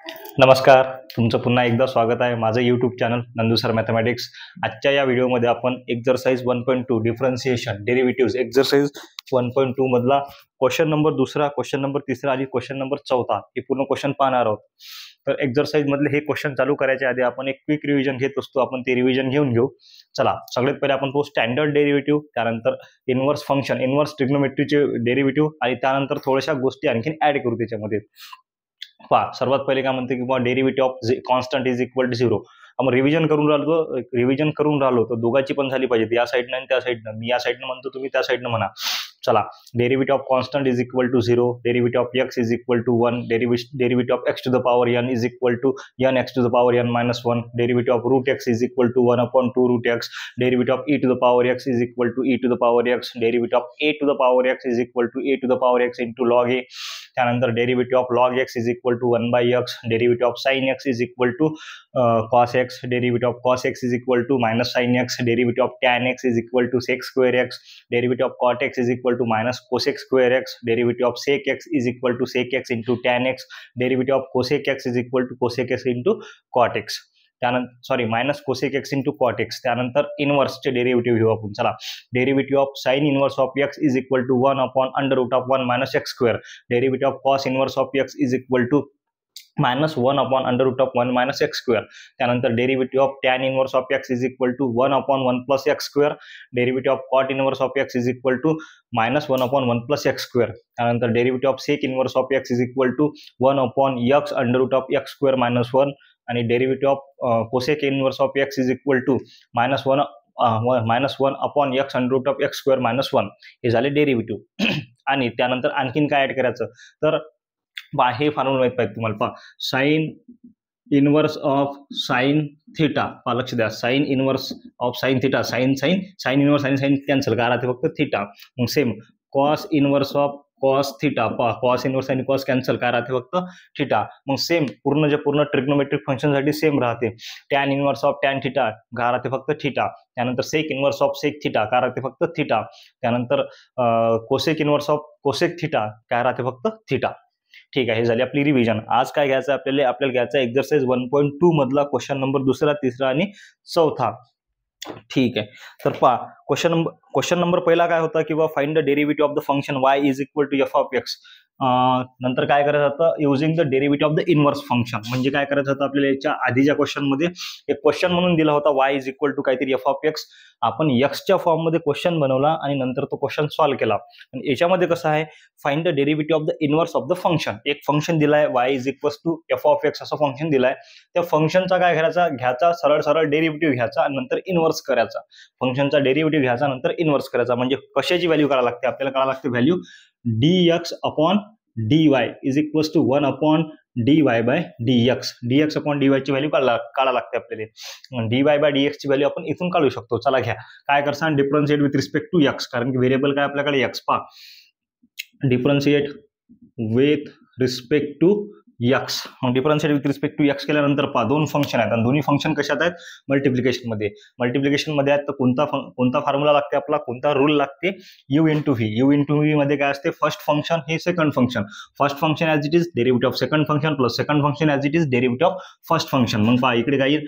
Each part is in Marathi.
नमस्कार. तुमचं पुन्हा एकदा स्वागत आहे माझं YouTube channel Nandu sir mathematics. आजच्या या व्हिडिओमध्ये आपण एक्झरसाइज 1.2 डिफरन्शिएशन डेरिव्हेटिव्ह एक्झरसाइज 1.2 मधला क्वेश्चन नंबर दुसरा, क्वेश्चन नंबर तिसरा आणि क्वेश्चन नंबर चौथा हे पूर्ण क्वेश्चन पाहणार आहोत. तर एक्झरसाइज मधले हे क्वेश्चन चालू करायच्या आधी आपण एक क्विक रिव्हिजन घेत असतो, आपण ते रिव्हिजन घेऊन घेऊ. चला, सगळ्यात पहिले आपण तो स्टँडर्ड डेरिव्हेटिव्ह, त्यानंतर इनव्हर्स फंक्शन, इनव्हर्स ट्रिग्नोमेट्रीचे डेरिव्हेटिव्ह आणि त्यानंतर थोड्याशा गोष्टी आणखीन ऍड करू त्याच्यामध्ये. पहा, सर्वात पहिले काय म्हणते की derivative of constant is equal to 0. आपण रिव्हिजन करून राहिलो तर दोघांची पण झाली पाहिजे, या साईडनं आणि त्या साईडनं. मी या साईडनं म्हणतो, तुम्ही त्या साईडनं म्हणा. चला, derivative of constant is equal to 0, derivative of x is equal to 1, derivative of x to the power n is equal to n x to the power n minus 1, derivative of root x is equal to 1/2 root x, derivative of e to the power x is equal to e to the power x, derivative of a to the power x is equal to a to the power x into log a. त्यानंतर derivative of log x is equal to 1/x, derivative of sine x is equal to cos x, derivative of cos x is equal to minus sine x, derivative of tan x is equal to sec square x, derivative of cot x is equal to minus cosec square x, derivative of sec x is equal to sec x into tan x, derivative of cosec x is equal to cosec x into cot x. त्यानंतर minus cosec x into cot x. त्यानंतर इनव्हर्सचे डेरिव्हेटिव्ह घेऊ आपण. चला, derivative of sine inverse of x is equal to 1/√1 minus x square, derivative of cos inverse of x is equal to minus 1/√1 minus x square. त्यानंतर derivative of tan inverse of x is equal to 1/1 plus x square, derivative of cot inverse of x is equal to minus 1/1 plus x square. त्यानंतर derivative of sec inverse of x is equal to 1/x square minus 1, आणि derivative of cosec inverse of x is equal to minus 1/x square minus 1. हे झाले डेरिव्हेटिव्ह. आणि त्यानंतर आणखीन काय ऍड करायचं, तर हे फॉर्म्युला माहित पाहिजे तुम्हाला. पहा, sine inverse of sine theta, लक्ष द्या, sine inverse of sine theta, sine inverse आणि साइन कॅन्सल, काय राहते फक्त थिटा. मग same cos inverse of cos theta, cos inverse आणि कॉस कॅन्सल, काय राहते फक्त थिटा. मग सेम पूर्ण ट्रिग्नोमेट्रिक फंक्शनसाठी सेम राहते. Tan inverse of tan theta, काय राहते फक्त थिटा. त्यानंतर sec inverse of sec theta, काय राहते फक्त थिटा. त्यानंतर cosec inverse of cosec theta, काय राहते फक्त थिटा. ठीक आहे, हे झाली आपली रिव्हिजन. आज काय घ्यायचं आपल्याला घ्यायचं एक्झरसाइज 1.2 मधला क्वेश्चन नंबर दुसरा, तिसरा आणि चौथा. ठीक आहे, तर पहा, क्वेश्चन नंबर पहिला काय होता की find the derivative of the function y is equal to f of x. नंतर काय करायचं होतं, using the derivative of the inverse function. म्हणजे काय करायचं होतं आपल्याला, याच्या आधीच्या क्वेश्चनमध्ये एक क्वेश्चन म्हणून दिला होता y इज इक्वल टू काहीतरी f ऑफ x. आपण एक्सच्या फॉर्ममध्ये क्वेश्चन बनवला आणि नंतर तो क्वेश्चन सॉल्व्ह केला. आणि याच्यामध्ये कसं आहे, find the derivative of the inverse of the function. एक फंक्शन दिलाय y is equal to f of x असं फंक्शन दिलाय. त्या फंक्शनचा काय घ्यायचा सरळ डेरिव्हेटिव्ह घ्यायचा आणि नंतर इनव्हर्स करायचा. फंक्शनचा डेरिव्हेटिव्ह घ्यायचा नंतर इनव्हर्स करायचा. म्हणजे कशाची व्हॅल्यू काढायला लागते आपल्याला, काढायला लागते value dx upon dy is equal to 1/dy by dx upon dy ची व्हॅल्यू काढायला लागते आपल्याला. dy बाय dx ची व्हॅल्यू आपण इथून काढू शकतो. चला घ्या, काय करसा, differentiate with respect to x, कारण की व्हेरिएबल काय आपल्याकडे x. पहा, differentiate with respect to x. मग differentiate with respect to x केल्यानंतर पहा, दोन फंक्शन आहेत आणि दोन्ही फंक्शन कशात आहेत, मल्टिप्लिकेशन मध्ये आहेत. तर कोणता फॉर्म्युला लागते आपला, कोणता रूल लागते, u इंटू व्ही मध्ये काय असते, फर्स्ट फंक्शन हे second function, first function as it is derivative of second function plus second function as it is derivative of first function. मग पहा, इकडे काय येईल,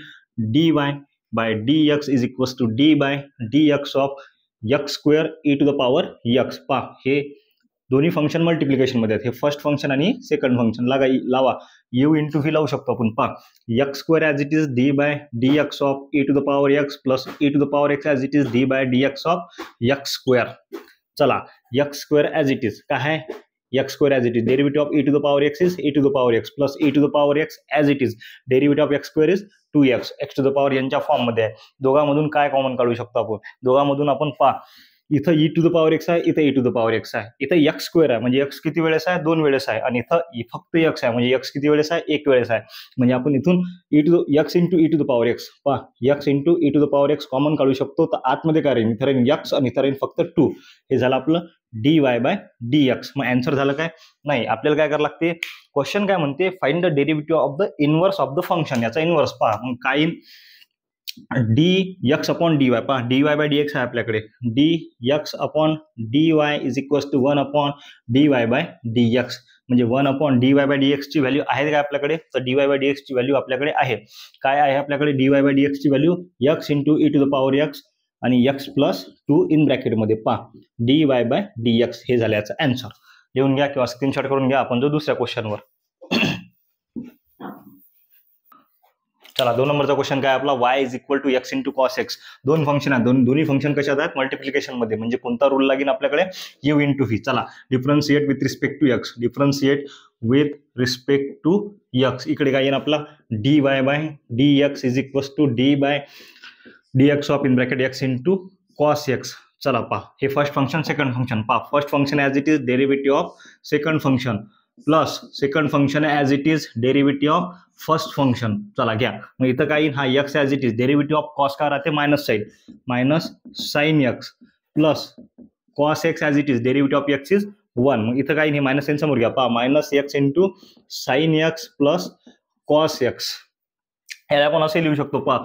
dy by dx is equal to d by dx of x square e to the power x. पहा, हे दोन्ही फंक्शन मल्टिप्लिकेशन मध्ये आहेत. हे फर्स्ट फंक्शन आणि सेकंड फंक्शन लावा, u इंटू व्ही लावू शकतो आपण. पहा, x square as it is d by dx of e to the power x plus e to the power x as it is d by dx of x square. चला, x square as it is काय आहे, x square as it is derivative of e to the power x is e to the power x plus e to the power x as it is derivative of x square is 2x, x to the power n च्या फॉर्म मध्ये आहे. दोघांमधून काय कॉमन काढू शकतो आपण, दोघांमधून आपण पहा, इथं e to the power x आहे, इथं e to the power x आहे, इथं x स्क्वेअर आहे म्हणजे x किती वेळेस आहे, 2 वेळेस आहे, आणि इथं फक्त x आहे म्हणजे x किती वेळेस आहे, 1 वेळेस आहे. म्हणजे आपण इथून x into e to the power x, पहा, x into e to the power x common काढू शकतो. तर आतमध्ये काय राहील, इथं राहील x आणि इथं राहील फक्त 2. हे झालं आपलं dy बाय dx. मग आन्सर झालं काय, नाही, आपल्याला काय करावं लागते, क्वेश्चन काय म्हणते, find the derivative of the inverse of the function. याचा इनव्हर्स पहा, मग काय dx अपॉन dy. पहा, dy बाय dx आहे आपल्याकडे, dx upon dy is equal to 1/dy by dx. म्हणजे 1 अपॉन dy बाय dx ची व्हॅल्यू आहे का आपल्याकडे, तर dy बाय dx ची व्हॅल्यू आपल्याकडे आहे. काय आहे आपल्याकडे dy बाय dx ची value x into e to the power x आणि x प्लस 2 इन ब्रॅकेटमध्ये पहा dy बाय dx हे झालं याचं आन्सर. लिहून घ्या किंवा स्क्रीनशॉट करून घ्या आपण जो दुसऱ्या क्वेश्चनवर. चला 2 नंबरचा क्वेश्चन काय आपला y is equal to x into cos x. दोन फंक्शन आहेत, दोन्ही फंक्शन कशात आहेत मल्टिप्लिकेशन मध्ये, म्हणजे कोणता रूल लागेल आपल्याकडे u इंटू v. चला differentiate with respect to x, differentiate with respect to x. इकडे काय येईल आपला dy by dx is equal to d by dx of in bracket x into cos x. चला पहा हे फर्स्ट फंक्शन सेकंड फंक्शन पहा. First function as it is derivative of second function plus second function as it is derivative of first function. चला घ्या मग इथं काय हा x as it is derivative of cos काय राहते minus sine x plus cos x as it is derivative of x is 1. मग इथं काय हे मायनस साइन समोर घ्या पहा minus x into sine x plus cos x. याला आपण असे लिहू शकतो पहा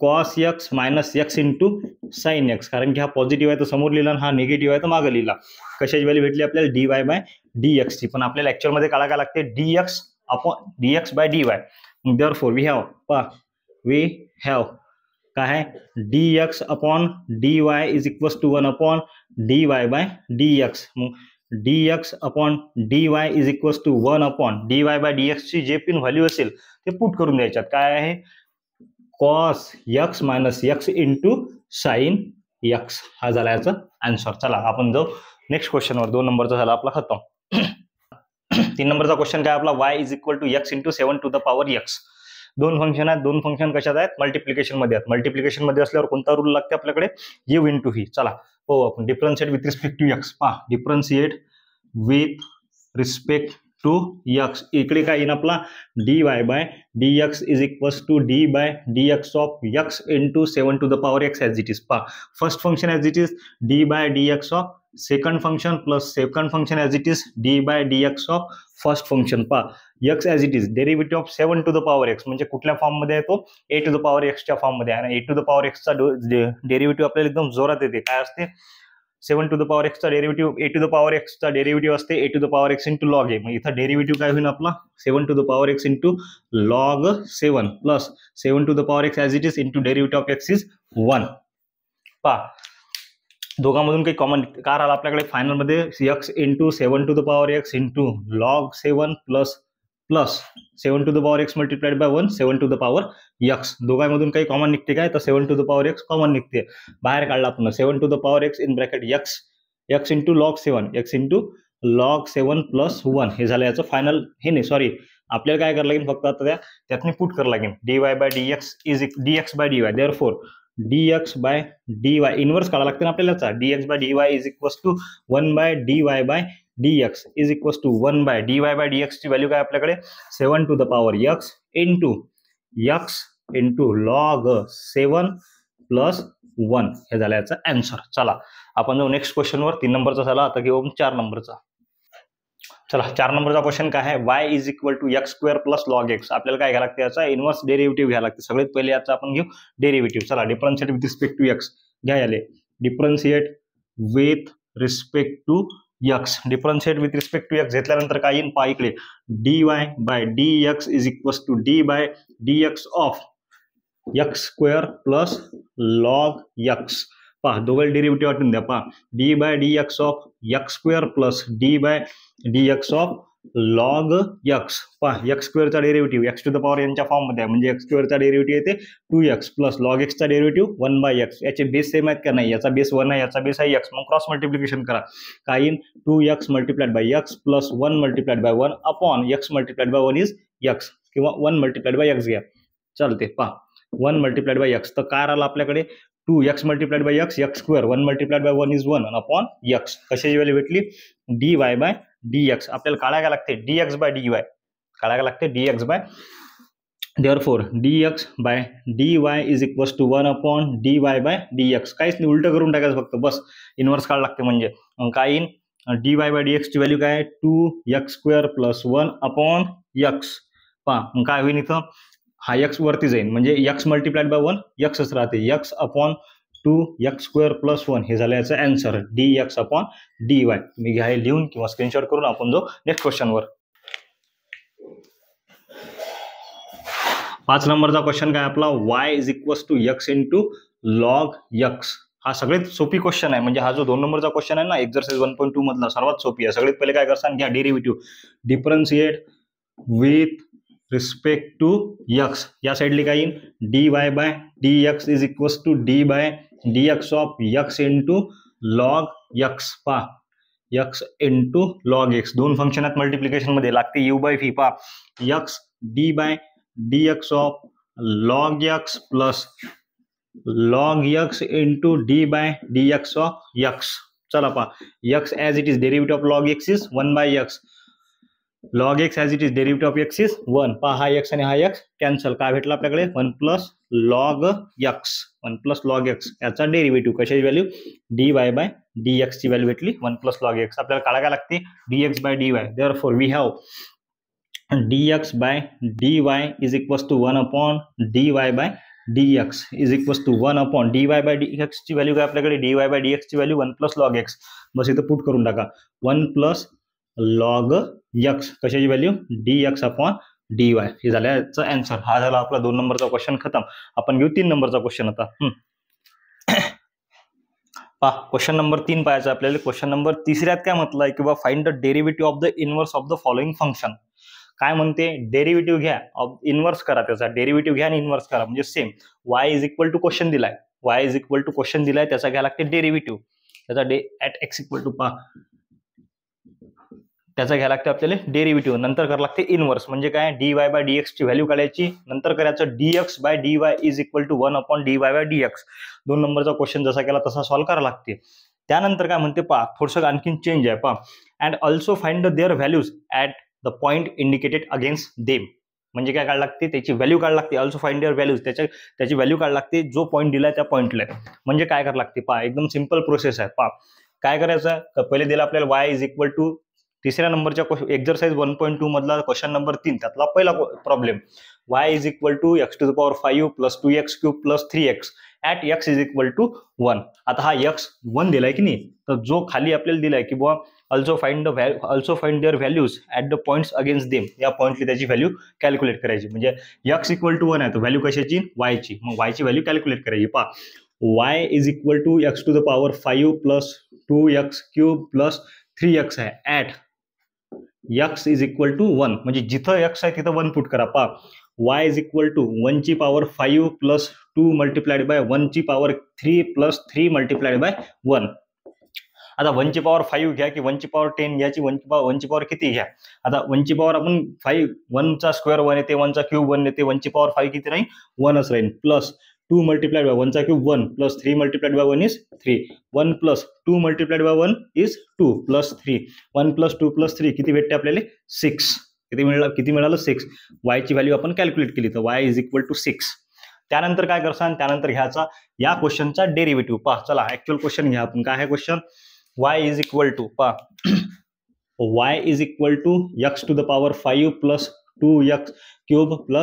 cos x minus x into sine x, कारण की हा पॉझिटिव्ह आहे तर समोर लिहिला आणि हा निगेटिव्ह आहे तर मागे लिहिला. कशाची व्हॅल्यू भेटली आपल्याला dy बाय dx ची, पण आपल्याला ॲक्च्युअलमध्ये काय लागते dx upon dx by dy. Therefore we have काय आहे dx upon dy is equals to 1 upon dy by dx. मग dx upon dy is equals to 1 upon dy by dx ची जे पिन व्हॅल्यू असेल ते पुट करून द्यायच्यात. काय आहे cos x minus x into sine x. हा झाला याचा आन्सर. चला आपण जाऊ नेक्स्ट क्वेश्चनवर. 2 नंबरचा झाला आपला खतम. 3 नंबरचा क्वेश्चन काय आपला y is equal to x into 7 to the power x. दोन फंक्शन आहेत, दोन फंक्शन कशात आहेत मल्टिप्लिकेशन मध्ये आहेत. मल्टिप्लिकेशन मध्ये असल्यावर कोणता रूल लागते आपल्याकडे u इंटू v. चला हो आपण differentiate with respect to x पहा differentiate with respect to x. इकडे काय येईल आपला dy by dx is equals to d by dx of x into 7 to the power x as it is. पहा first function as it is d by dx of second function plus second function as it is d by dx of first function. पहा x as it is derivative of 7 to the power x म्हणजे कुठल्या फॉर्म मध्ये येतो a to the power x च्या फॉर्म मध्ये आहे. आणि a to the power x चा डेरिव्हेटिव्ह आपल्याला एकदम जोरात येते. काय असते 7 टू द पॉवर x चा derivative a to the power x चा डेरिव्हेटिव्ह असते a to the power x into log a. मग इथं डेरिव्हेटिव्ह काय होईल आपला 7 to the power x into log 7 plus 7 to the power x as it is into derivative of x is 1. पहा दोघांमधून काही कॉमन काय राहिलं आपल्याकडे फायनलमध्ये x into 7 to the power x into log 7 plus 7 to the power x multiplied by 1 7 to the power x. दोघांमधून काही कॉमन निघते काय तर 7 to the power x common निघते. बाहेर काढला आपण 7 to the power x in bracket x into log 7 x into log 7 plus 1. हे झालं याचं फायनल. हे नाही सॉरी आपल्याला काय करावं लागेल फक्त आता त्यातनी पुट करावं लागेल dy by dx is dx by dy. Therefore dx by dy inverse काढावं लागते ना आपल्याला. dx by dy is equals to 1 by dy by dx is equals to 1 by dy by dx ची व्हॅल्यू काय आपल्याकडे 7 to the power x into log 7 plus 1. हे झालं याचा आन्सर. चला आपण जाऊ नेक्स्ट क्वेश्चनवर. 3 नंबरचा झाला. आता घेऊ 4 नंबरचा. चला 4 नंबरचा क्वेश्चन काय आहे y is equal to x square plus log x. आपल्याला काय घ्यायला लागते याचा इनवर्स डेरिव्हेटिव्ह घ्यायला लागते. सगळ्यात पहिले याचा आपण घेऊ डेरिव्हेटिव्ह. चला differentiate with respect to x घ्या. याले differentiate with respect to x. Differentiate with respect to x घेतल्यानंतर काय येईल पहा इकडे dy by dx is equals to d by dx of x square plus log x. पहा दोघं डेरिव्हेटिव्ह वाटून द्या. पहा d by dx of x square plus d by dx of log x. पहा x स्क्वेअरचा derivative x to the power n च्या फॉर्म मध्ये आहे म्हणजे x स्क्वेअरचा डेरिव्हेटिव्ह येते 2x प्लस लॉग x चा डेरिव्हेटिव्ह 1 बाय x. याचे बेस सेम आहेत का नाही. याचा बेस 1 आहे याचा बेस आहे x. मग क्रॉस मल्टिप्लिकेशन करा. काय येईल 2x multiplied by x plus 1 multiplied by 1 upon x multiplied by 1 is x किंवा 1 मल्टिप्लाइड बाय x घ्या चालते. पहा 1 मल्टिप्लाइड बाय x तर काय राहिलं आपल्याकडे 2x multiplied by x square 1 multiplied by 1 is 1 upon x. कशाची व्हॅल्यू भेटली dy बाय dx. आपल्याला काढायला लागते dx बाय dy काढायला लागते dx by. Therefore dx by dy is equals to 1 upon dy by dx. काहीच नाही उलटं करून टाकायचं फक्त बस इनवर्स काढायला लागते म्हणजे काय येईल dy बाय dx ची व्हॅल्यू काय 2x square plus 1 upon x. पहा काय होईल इथं हा x वरती जाईल म्हणजे x मल्टिप्लाइड बाय 1 xच राहते x अपॉन 2x² + 1 हे झालं याचं आन्सर dx/dy. तुम्ही घ्या हे लिहून किंवा स्क्रीनशॉट करून आपण जो नेक्स्ट क्वेश्चनवर. 5 नंबरचा क्वेश्चन काय आपला, y = x × log x. हा सगळ्यात सोपी क्वेश्चन आहे. म्हणजे हा जो 2 नंबरचा क्वेश्चन आहे ना एक्सरसाइज 1.2 मधला सर्वात सोपी आहे. सगळ्यात पहिले काय करसान, घ्या derivative, differentiate with respect to x. या साईडली काय येईल, dy/dx = d/dx of x × log x. पहा x × log x दोन फंक्शन आहेत मल्टिप्लिकेशन मध्ये, लागते u/v. पहा x d/dx of log x plus log x × d/dx of x. चला पहा x as it is derivative of log x is 1/x. log x as it is derivative of x is 1. पहा हा x आणि हा x कॅन्सल. काय भेटला आपल्याकडे, 1 + log x. 1 + log x याचा डेरिव्हेटिव्ह कशाची व्हॅल्यू, dy/dx ची व्हॅल्यू भेटली 1 + log x. आपल्याला काढा काय लागते, dx/dy. Therefore we have dx/dy = 1/dy/dx = 1/dy/dx ची व्हॅल्यू काय आपल्याकडे, dy/dx ची व्हॅल्यू 1 + log x. बस इथं पुट करून टाका 1 + log x कशाची व्हॅल्यू, dx/dy. हे झालं याचं आन्सर. हा झाला आपला 2 नंबरचा क्वेश्चन खतम. आपण घेऊ 3 नंबरचा क्वेश्चन आता. पहा क्वेश्चन नंबर 3 पाहायचा आपल्याला. क्वेश्चन नंबर 3 काय म्हटलं आहे की बा find the derivative of the inverse of the following function. काय म्हणते, डेरिव्हेटिव्ह घ्या, इन्व्हर्स करा, त्याचा डेरिव्हेटिव्ह घ्या आणि इन्व्हर्स करा. म्हणजे सेम y = क्वेश्चन दिलाय, y = क्वेश्चन दिलाय, त्याचा घ्या लागते डेरिव्हेटिव्ह. त्याचा ॲट x = पहा त्याचा घ्या लागते आपल्याला डेरिव्हेटिव्ह. नंतर करावं लागते इन्व्हर्स. म्हणजे काय, dy/dx ची व्हॅल्यू काढायची, नंतर करायचं dx/dy = 1/dy/dx. 2 नंबरचा क्वेश्चन जसा केला तसा सॉल्व्ह करावा लागते. त्यानंतर काय म्हणते पहा, थोडंसं आणखीन चेंज आहे पहा. And also find their values at the point indicated against them. म्हणजे काय काढ लागते, त्याची व्हॅल्यू काढ लागते. ऑल्सो फाइंड देअर व्हॅल्यूज, त्याची व्हॅल्यू काढ लागते, जो पॉईंट दिलाय त्या पॉईंटला. म्हणजे काय करावं लागते पहा, एकदम सिंपल प्रोसेस आहे. पहा काय करायचं, पहिले दिला आपल्याला y = 3ऱ्या नंबरच्या एक्सरसाइज 1.2 मधला क्वेश्चन नंबर 3 त्यातला पहिला problem, y = x⁵ + 2x³ + 3x at x = 1. आता हा x 1 दिलाय की नाही, तर जो खाली आपल्याला दिलाय की बुवा also find their values at the points against them, या पॉईंटली त्याची व्हॅल्यू कॅल्क्युलेट करायची. म्हणजे x = 1 आहे, तर व्हॅल्यू कशाची, y ची. मग y ची व्हॅल्यू कॅल्क्युलेट करायची. पहा y = x⁵ + 2x³ + 3x आहे ॲट x = 1. म्हणजे जिथं x आहे तिथं 1 पुट करा. पहा y = 1⁵ + 2 × 1⁵ + 3 × 1. आता 1⁵ घ्या की 1�10 घ्यायची, 1⁵ किती घ्या. आता 1⁵ आपण 5, 1चा स्क्वेअर 1 येते, 1चा क्यूब 1 येते, 1⁵ किती राहील, 1च राहील. Plus 2 × 1⁵ 1 plus 3 × 1 is 3. 1 plus 2 × 1 is 2 plus 3. 1 + 2 + 3 किती भेटते आपल्याला, 6. किती मिळालं, 6. y ची व्हॅल्यू आपण कॅल्क्युलेट केली, तर y = 6. त्यानंतर काय करसान, त्यानंतर घ्यायचा या क्वेश्चनचा डेरिव्हेटिव्ह. पहा चला ऍक्च्युअल क्वेश्चन घ्या आपण. काय आहे क्वेश्चन, y = पहा y = x⁵ + 2x³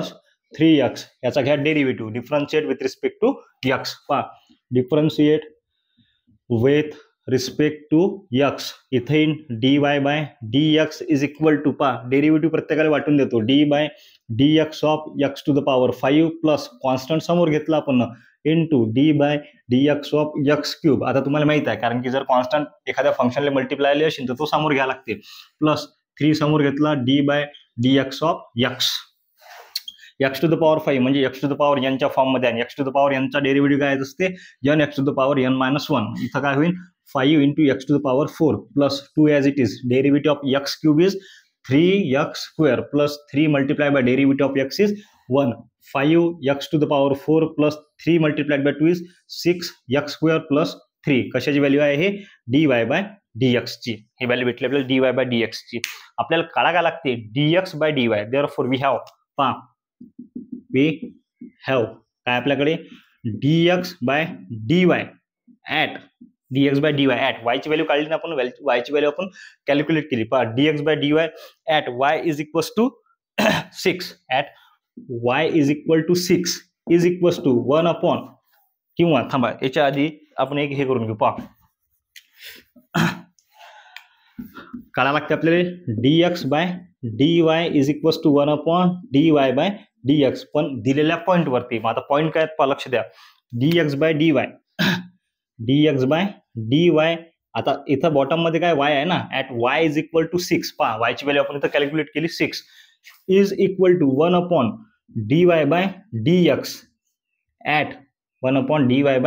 + 3x याचा घ्या derivative, differentiate with respect to x. पहा differentiate with respect to x. इथे dy/dx = पहा डेरिव्हेटिव्ह प्रत्येकाला वाटून देतो, d/dx of x⁵ plus constant समोर घेतला आपण इंटू d/dx ऑफ x³. आता तुम्हाला माहित आहे, कारण की जर कॉन्स्टंट एखाद्या फंक्शनला मल्टिप्लाय असेल तर तो समोर घ्यावा लागते. प्लस 3 समोर घेतला d/dx ऑफ x⁵ म्हणजे x⁴n च्या फॉर्म मध्ये, आणि x⁴n चा डेरिव्हेटिव्ह काय असते, n x⁴n-1. इथं काय होईल, 5 × x⁴ plus 2 as it is, derivative of x³ is 3x² plus 3 × derivative of x is 1. 5 x⁴ plus 3 × 2 is 6x² plus 3. कशाची व्हॅल्यू आहे, हे dy/dx ची. ही व्हॅल्यू भेटली आपल्याला dy/dx ची. आपल्याला काढायला लागते dx/dy. देअरफॉर वी हॅव काय आपल्याकडे dx/dy ॲट y ची व्हॅल्यू काढली ना आपण, y ची व्हॅल्यू आपण कॅल्क्युलेट केली. पहा dx/dy at y = 6 at y = 6 1 किंवा थांबा याच्या आधी आपण एक हे करून घेऊ पहा, काढा लागते आपल्याला dx by dy is equals to 1/dy by dx, पण दिलेल्या पॉईंट वरती. मग आता पॉईंट काय पहा, लक्ष द्या, dx by dy dx by dy. आता इथं बॉटम मध्ये काय y आहे ना, at y is equal to 6. पहा y ची व्हॅल्यू आपण इथं कॅल्क्युलेट केली 6 is equal to 1/dy by dx at 1/dy by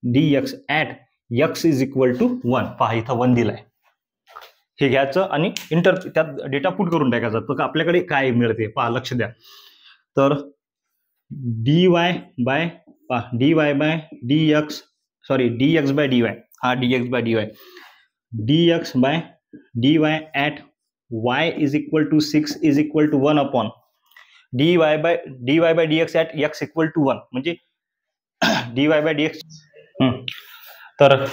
dx at x is equal to 1. पहा इथं 1 दिलाय, हे घ्यायचं आणि त्यात डेटा पुट करून टाकायचा. तर आपल्याकडे काय मिळते पहा, लक्ष द्या. तर dy by dx, sorry dx by dy, हा dx by dy, dx by dy at y is equal to 6 is equal to 1 dy by dx at x equal to 1. म्हणजे dy बाय dx, तर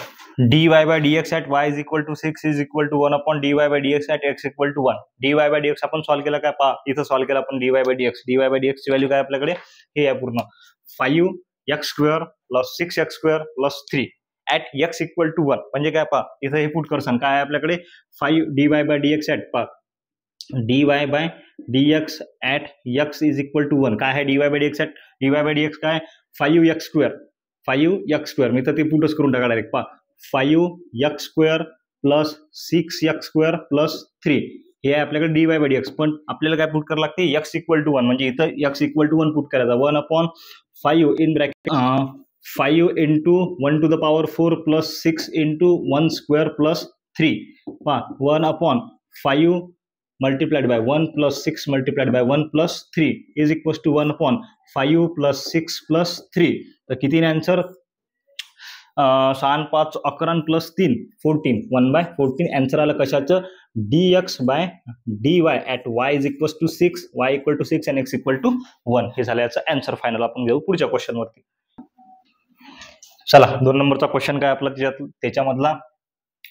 dy by dx at y is equal to 6 is equal to 1/dy by dx at x equal to 1. dy by dx आपण सॉल्व्ह केला काय पहा, इथं सॉल्व्ह केला आपण dy बाय dx ची व्हॅल्यू काय आपल्याकडे हे आहे पूर्ण 5x² plus 6x² plus 3 at x equal to 1. म्हणजे काय पहा, इथं हे पुट करसान काय आहे आपल्याकडे 5 dy बाय dx ऍट पहा dy by dx at x is equal to 1. काय आहे dy by dx at dy by dx काय 5x². मी तर ते पुटच करून टाका डायरेक्ट पहा, 5x² प्लस 6x² प्लस 3 हे आहे आपल्याकडे dy बाय dx. पण आपल्याला काय पुट करावं लागते, x इक्वल टू 1. म्हणजे इथं x इक्वल टू 1 पुट करायचा. 1/5 in bracket 5 into 1 to the power 4 plus 6 into 1 square plus 3. पहा 1/5 multiplied by 1 plus 6 multiplied by 1 plus 3 is equal to 1/5 plus 6 plus 3. तर किती आन्सर, 6 5 11 प्लस 3 14, 1/14 आन्सर आलं कशाचं, dx by dy at y is equal to 6, y equal to 6 आणि x इक्वल टू 1. हे झालं याचं आन्सर फायनल. आपण घेऊ पुढच्या क्वेश्चन वरती. चला 2 नंबरचा क्वेश्चन काय आपला त्याच्यामधला,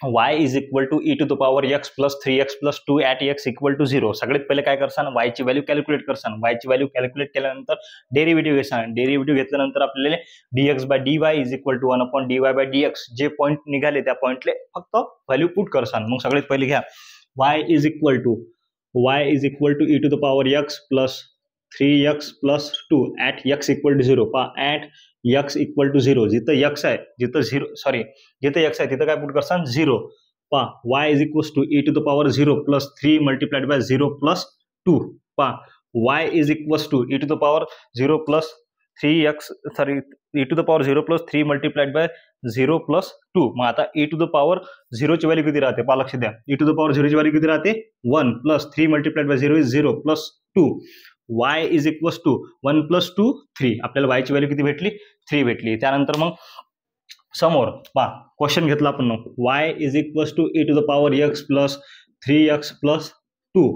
y is equal to e to the power x plus 3x plus 2 at x equal to 0. सगळ्यात पहिले काय करसान, y ची व्हॅल्यू कॅल्क्युलेट करसान. y ची व्हॅल्यू कॅल्क्युलेट केल्यानंतर डेरिव्हेटिव्ह घेसान. डेरिव्हेटिव्ह घेतल्यानंतर आपल्याला dx by dy is equal to 1/dy by dx जे पॉईंट निघाले त्या पॉईंटले फक्त व्हॅल्यू पुट करसान. मग सगळ्यात पहिले घ्या y is equal to e to the power x plus 3x plus 2 at x equal to 0. पहा ऍट x इक्वल टू 0, जिथं x आहे जिथं 0 सॉरी जिथं x आहे तिथं काय पुट करसान 0. पहा y is equal to e to the power 0 plus 3 multiplied by 0 plus 2. पहा y is equal to e to the power 0 plus 3x sorry e to the power 0 plus 3 multiplied by 0 plus 2. मग आता e टू द पॉवर 0 ची व्हॅल्यू किती राहते पहा, लक्ष द्या. e टू द पॉवर 0 ची व्हॅल्यू किती राहते 1 plus 3 multiplied by 0 is 0 plus 2. y is equal to 1 plus 2 3. आपल्याला y ची व्हॅल्यू किती भेटली 3 भेटली. त्यानंतर मग समोर पहा क्वेश्चन घेतला आपण, y is equal to e to the power x plus 3x plus 2.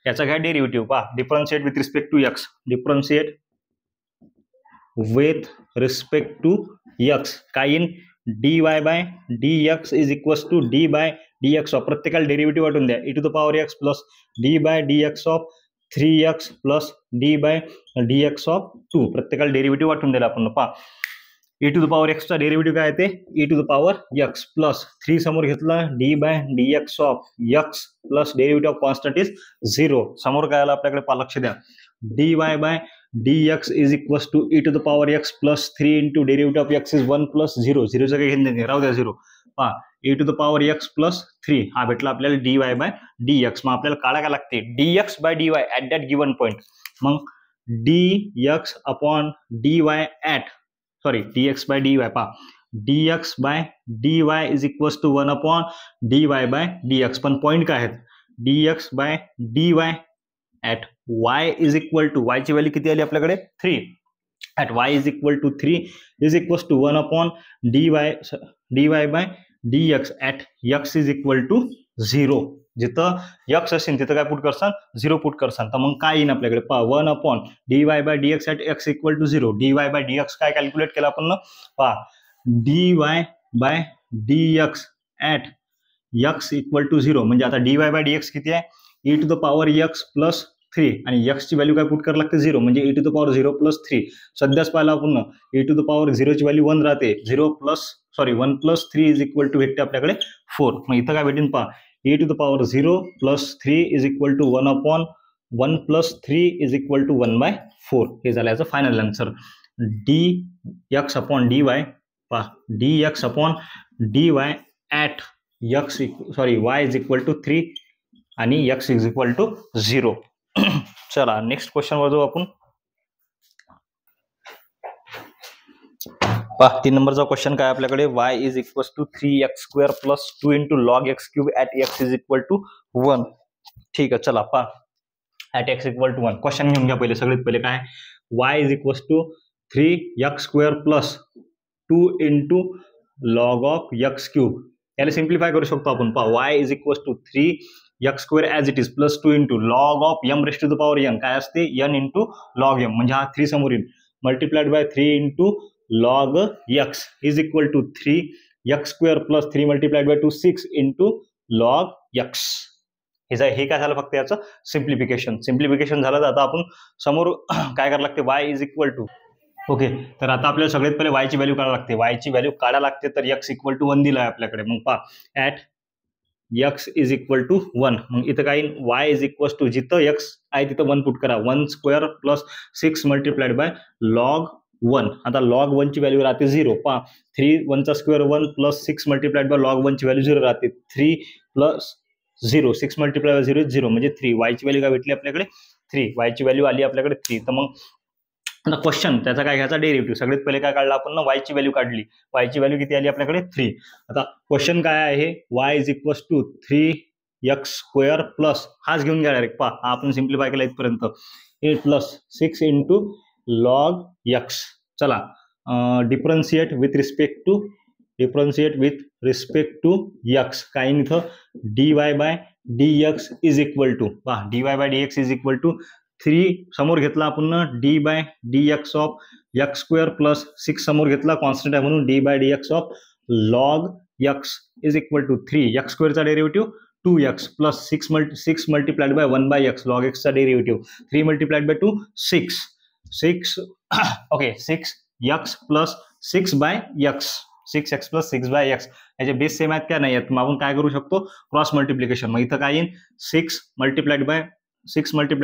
याचा काय डेरिव्हेटिव्ह पहा, differentiate with respect to x, differentiate with respect to x काय in dy by dx is equal to d by dx of प्रत्येकाला डेरिव्हेटिव्ह वाटून द्या. e to the power x plus d by dx of 3x plus d by dx of 2 प्रत्येकाला डेरिव्हेटिव्ह वाटून दिला आपण. पहा e to the power x चा डेरिव्हेटिव्ह काय ते e to the power x plus 3 समोर घेतला d by dx of x plus derivative of constant is 0. समोर काय आलं आपल्याकडे पहा, लक्ष द्या, dy by dx is equal to e to the power x plus 3 into derivative of x is 1 plus 0. 0 चं काही घेणं नाही, राहू द्या 0. पहा e to the power x plus 3 हा भेटला आपल्याला dy बाय dx. मग आपल्याला काढायला लागते dx by dy at that given point. मग dx upon dy at sorry dx by dy पहा dx by dy is equal to 1/dy by dx. पण पॉईंट काय आहेत, dx by dy at y is equal to y ची व्हॅल्यू किती आली आपल्याकडे 3 at y is equal to 3 is equal to 1/dy by dx at x is equal to 0. जिथं x असेल तिथं काय पुट करसान 0 पुट करसान. तर मग काय येईल आपल्याकडे पहा 1/dy by dx at x equal to 0. dy by dx काय कॅल्क्युलेट केलं आपण पहा dy by dx at x equal to 0. म्हणजे आता dy बाय dx किती आहे e to the power x plus 3 आणि एक्सची व्हॅल्यू काय पुट करायला लागते 0 म्हणजे e to the power 0 plus 3. सध्याच पाहिला आपण e टू द पॉवर 0 ची व्हॅल्यू 1 राहते. 1 प्लस 3 इज इक्वल टू भेटते आपल्याकडे 4. मग इथं काय भेटेन पहा e to the power 0 plus 3 is equal to 1 upon 1 plus 3 is equal to 1/4. हे झालं याचं final answer. dx upon dy पहा dx upon dy at y is equal to 3 आणि x इज इक्वल टू 0. चला नेक्स्ट क्वेश्चन वर जाऊ आपण. पहा 3 नंबरचा क्वेश्चन काय आपल्याकडे y is equal to 3x² plus 2 into log x³ at x is equal to 1. ठीक आहे चला पहा at x equal to 1 question घेऊन घ्या पहिले. सगळ्यात पहिले काय y is equal to 3x² plus 2 into log of x³. याला सिम्प्लिफाय करू शकतो आपण. पहा y is equal to 3x² as it is plus 2 into log of m raise to the power n काय असते n इंटू लॉग m म्हणजे हा 3 समोर येईल multiplied by 3 into log x is equal to 3x² plus 3 multiplied by 2 6 into log x. हे काय झालं फक्त याचं सिम्प्लिफिकेशन झालं. तर आता आपण समोर काय करायला लागते y is equal to okay. तर आता आपल्याला सगळ्यात पहिले y ची व्हॅल्यू काढायला लागते. y ची व्हॅल्यू काढायला लागते तर x इक्वल टू 1 दिला आहे आपल्याकडे. मग पहा at x is equal to 1. मग इथं काय y इज इक्वल टू जिथं x आहे तिथं 1 पुट करा. 1² प्लस 6 मल्टिप्लाइड बाय लॉग 1. आता लॉग 1 ची व्हॅल्यू राहते 0. पहा 3 1 चा square 1 plus 6 multiplied by log 1 ची व्हॅल्यू 0 राहते. 3 प्लस 0 6 मल्टिप्लाय बाय 0 इज 0 म्हणजे 3. y ची व्हॅल्यू काय भेटली आपल्याकडे 3. y ची व्हॅल्यू आली आपल्याकडे 3. तर मग आता क्वेश्चन त्याचा काय घ्यायचा डेरिव्हेटिव्ह. सगळ्यात पहिले काय काढलं आपण y ची व्हॅल्यू काढली. y ची व्हॅल्यू किती आली आपल्याकडे 3. आता क्वेश्चन काय आहे y is equal to 3x² plus हाच घेऊन घ्या डायरेक्ट. पहा आपण सिम्प्लिफाय केला इथपर्यंत 8 प्लस 6 इंटू लॉग x. चला differentiate with respect to x काय इथं dy by dx is equal to पहा dy by dx is equal to 3 समोर घेतला आपण d by dx of x² plus 6 समोर घेतला कॉन्स्टंट आहे म्हणून d by dx of log x is equal to 3 x² चा derivative 2x plus 6 multiplied by 1/x log x चा derivative 3 multiplied by 2 6 okay 6x plus 6/x 6x plus 6/x याचे बेस सेम आहेत का नाही आहेत. मग आपण काय करू शकतो क्रॉस मल्टिप्लिकेशन. मग इथं काय येईल 6 मल्टिप्लाइड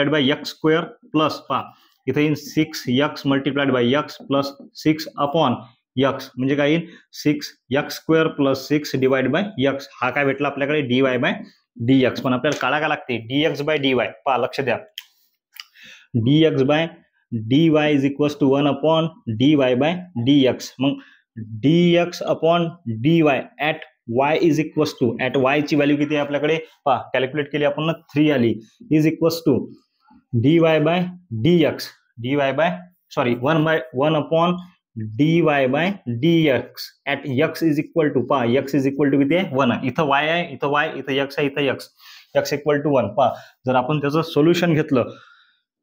बाय x² प्लस पहा इथं येईल 6x multiplied by x plus 6 upon x म्हणजे काय येईल 6x² plus 6 divide by x. हा काय भेटला आपल्याकडे dy बाय dx. पण आपल्याला काढा काय लागते dx बाय dy. पहा लक्ष द्या dx by dy is equal to 1 upon dy by dx. मग dx upon dy at y is equal to at y ची व्हॅल्यू किती आहे आपल्याकडे पहा कॅल्क्युलेट केली आपण 3 आली is equal to dy by dx 1 upon dy by dx at x is equal to पहा x इज इक्वल टू किती आहे 1 आहे. इथं y आहे इथं y इथं x आहे इथं x इक्वल टू 1. पहा जर आपण त्याचं सोल्युशन घेतलं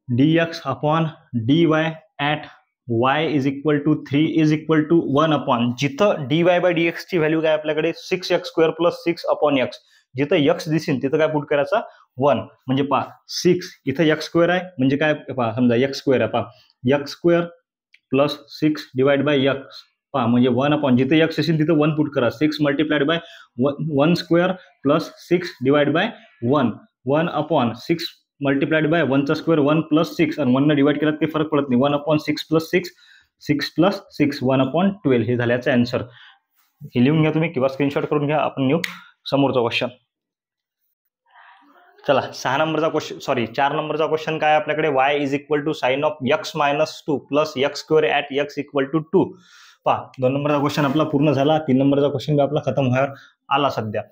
dx upon dy at y is equal to 3 is equal to 1 upon जिथं dy बाय dx ची व्हॅल्यू काय आपल्याकडे 6x² प्लस 6 अपॉन x. जिथं x दिसेल तिथं काय पुट करायचा 1 म्हणजे पहा 6 इथं x² आहे म्हणजे काय पहा समजा x² आहे पहा x² plus 6 divide by x पहा म्हणजे 1 अपॉन जिथे x असेल तिथं 1 पुट करा 6 multiplied bye 1² plus 6 divide by 1 upon 6 multiplied by 1 चा स्क्वेअर 1 प्लस 6 आणि 1 ने डिवाइड केला काही फरक पडत नाही 1 अपॉन 6 प्लस 6 प्लस 6 1 अपॉन 12 हे झाल्याचं आन्सर. हे लिहून घ्या तुम्ही किंवा स्क्रीनशॉट करून घ्या. आपण नेऊ समोरचा क्वेश्चन. चला 4 नंबरचा क्वेश्चन काय आपल्याकडे y is equal to sine of x minus 2 plus x² at x equal to 2. पहा 2 नंबरचा क्वेश्चन आपला पूर्ण झाला. 3 नंबरचा क्वेश्चन आपला खतम व्हायला आला सध्या.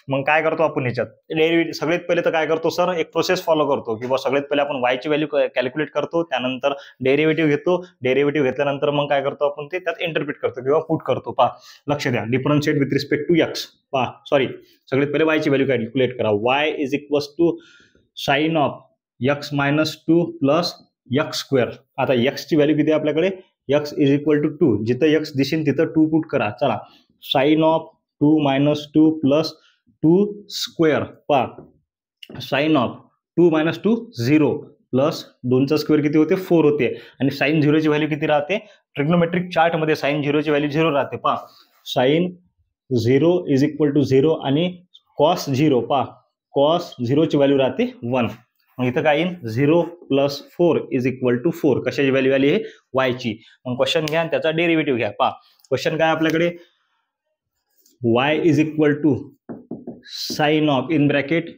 मग काय करतो आपण ह्याच्यात डेरिव्हेटिव्ह सगळ्यात पहिले तर काय करतो सर एक प्रोसेस फॉलो करतो की सगळ्यात पहिले आपण y ची व्हॅल्यू कॅल्क्युलेट करतो त्यानंतर डेरिव्हेटिव्ह घेतो. डेरिव्हेटिव्ह घेतल्यानंतर मग काय करतो आपण ते त्यात इंटरप्रिट करतो किंवा पुट करतो. पहा लक्ष द्या differentiate with respect to x. पहा सगळ्यात पहिले y ची व्हॅल्यू कॅल्क्युलेट करा. y is equal to sine of x minus 2 plus x². आता x ची व्हॅल्यू किती आहे आपल्याकडे x इज इक्वल टू 2 जिथं x दिसेल तिथं 2 पुट करा. चला sine of 2 minus 2 plus 2 square पहा साइन ऑफ 2 मायनस 2 0 प्लस 2चा स्क्वेअर किती होते 4 होते आणि साइन 0ची व्हॅल्यू किती राहते ट्रिग्नोमेट्रिक चार्टमध्ये साइन 0ची व्हॅल्यू 0 राहते पहा साइन 0 इज इक्वल टू 0 आणि कॉस 0 पहा कॉस 0ची व्हॅल्यू राहते 1 मग इथं काय येईल 0 प्लस 4 इज इक्वल टू 4 कशाची व्हॅल्यू आली आहे वायची मग क्वेश्चन घ्या त्याचा डेरिव्हेटिव्ह घ्या पहा क्वेश्चन काय आपल्याकडे y is equal to sine of in bracket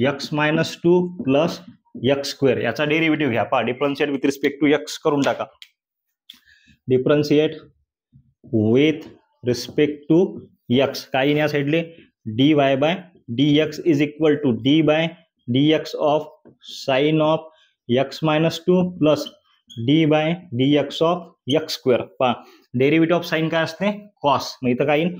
x minus 2 plus x square याचा डेरिव्हेटिव्ह घ्या पहा differentiate with respect to x करून टाका differentiate with respect to x काय येईल या साईडले dy by dx is equal to d by dx of sine of x minus 2 plus d by dx of x square पहा डेरिव्हेटिव्ह ऑफ साइन काय असते कॉस मग इथं काय येईल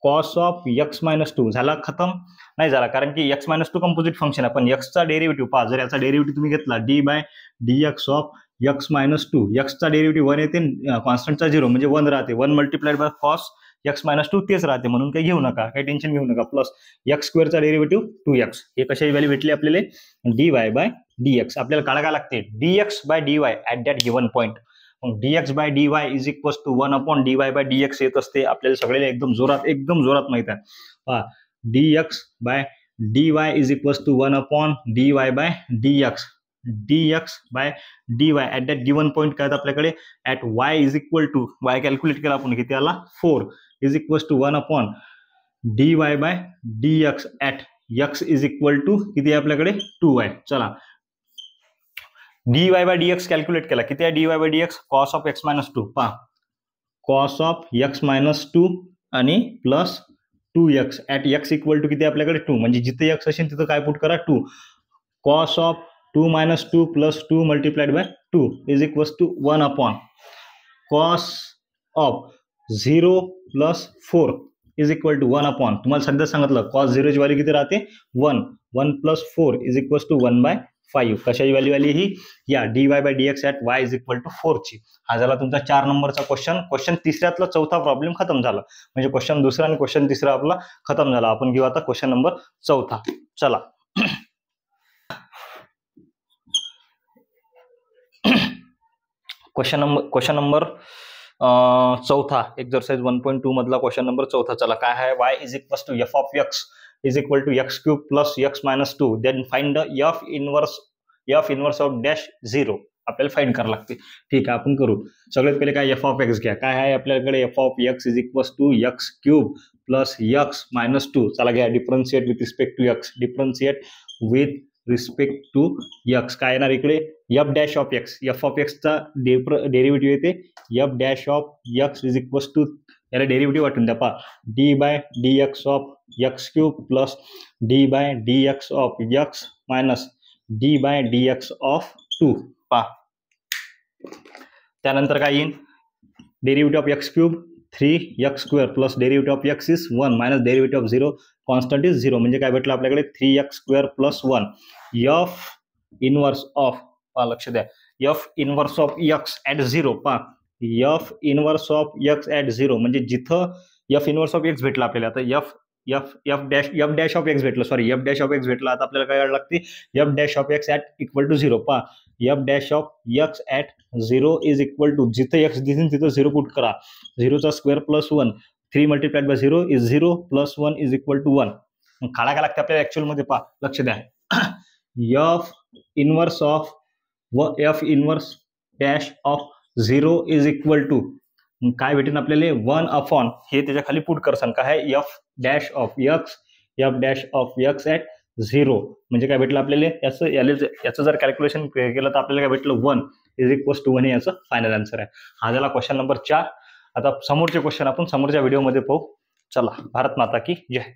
कॉस ऑफ x मायनस 2 झाला खतम नाही झाला कारण की x मायनस 2 कंपोजिट फंक्शन आहे पण एक्सचा डेरिव्हेटिव्ह पहा जर याचा डेरिव्हेटिव्ह तुम्ही घेतला d by dx of x minus 2 एक्सचा डेरिव्हेटिव्ह 1 येते कॉन्स्टंटचा 0 म्हणजे 1 राहते 1 multiplied by cos x minus 2 तेच राहते म्हणून काही घेऊ नका काही टेन्शन घेऊ नका प्लस एक्स स्क्वेअरचा डेरिव्हेटिव्ह 2x हे कशाची व्हॅल्यू भेटली आपल्याला dy बाय dx आपल्याला काढायला काय लागते dx by dy at that given point मग dx by dy is equal to 1 upon dy by dx येत असते आपल्याला सगळ्याला एकदम जोरात माहित आहे पहा dx by dy is equal to 1 upon dy by dx by dy at that given point काय आपल्याकडे at y is equal to y calculate केला आपण किती आला 4 is equal to 1 upon dy by dx at x is equal to किती आहे आपल्याकडे 2y चला dy बाय dx कॅल्क्युलेट केला किती आहे dy by dx cos of x minus 2 पहा cos ऑफ x मायनस 2 आणि plus 2x at x equal to किती आपल्याकडे 2 म्हणजे जिथे x असेल तिथं काय पुट करा 2 cos of 2 minus 2 plus 2 multiplied by 2 is equal to 1 upon cos of 0 plus 4 is equal to 1 upon तुम्हाला सध्या सांगितलं cos 0 ची व्हॅल्यू किती राहते 1 plus 4 is equal to 1 by 5 कशाची व्हॅल्यू आली ही या dy by dx at y is equal to 4 ची हा झाला तुमचा 4 नंबरचा क्वेश्चन तिसऱ्यातला चौथा प्रॉब्लेम खतम झाला म्हणजे क्वेश्चन दुसरा आणि क्वेश्चन तिसरा आपला खतम झाला आपण घेऊ आता क्वेश्चन नंबर चौथा चला क्वेश्चन नंबर चौथा एक्सरसाइज 1.2 मधला क्वेश्चन नंबर चौथा चला काय आहे y is equal to f of x is equal to x cube plus x minus 2 then find the f inverse of dash 0 आपल्याला फाइंड करावं लागते ठीक आहे आपण करू सगळ्यात पहिले काय f ऑफ x घ्या काय आहे आपल्याकडे f of x is equal to x cube plus x minus 2 चला घ्या differentiate with respect to x differentiate with respect to x काय येणार इकडे f dash of x f of x चा डेरिव्हेटिव्ह येते f dash of x is equal to याला डेरिव्हेटिव्ह वाटून द्या पहा d by dx of x cube plus d by dx of x minus d by dx of 2 पहा त्यानंतर काय येईल derivative of x cube 3x square plus derivative of x is 1 minus derivative of 0 constant is 0 म्हणजे काय भेटलं आपल्याकडे 3x square plus 1 f inverse of पहा लक्ष द्या f inverse of x at 0 पहा f inverse of x at 0 म्हणजे जिथं f इनवर्स ऑफ x भेटला आपल्याला आता f डॅश ऑफ x भेटलं sorry f dash of x भेटला आता आपल्याला काय करायला लागते f dash of x at equal to 0 पहा f dash of x at 0 is equal to जिथं x दिसेल तिथं 0 पुट करा 0चा square plus 1 3 multiplied by 0 is 0 plus 1 is equal to 1 काढा काय लागते आपल्याला ऍक्च्युअल मध्ये पहा लक्ष द्या f inverse of f inverse dash of 0 is equal to काय भेटेन आपल्याला 1 अपॉन हे त्याच्या खाली पुट करसान काय आहे f dash of x at 0 म्हणजे काय भेटलं आपल्याला याचं जर कॅल्क्युलेशन केलं तर आपल्याला काय भेटलं 1 इज इक्वल टू 1 हे याचं फायनल आन्सर आहे हा झाला क्वेश्चन नंबर 4 आता समोरचे क्वेश्चन आपण समोरच्या व्हिडिओमध्ये पाहू चला भारत माता की जय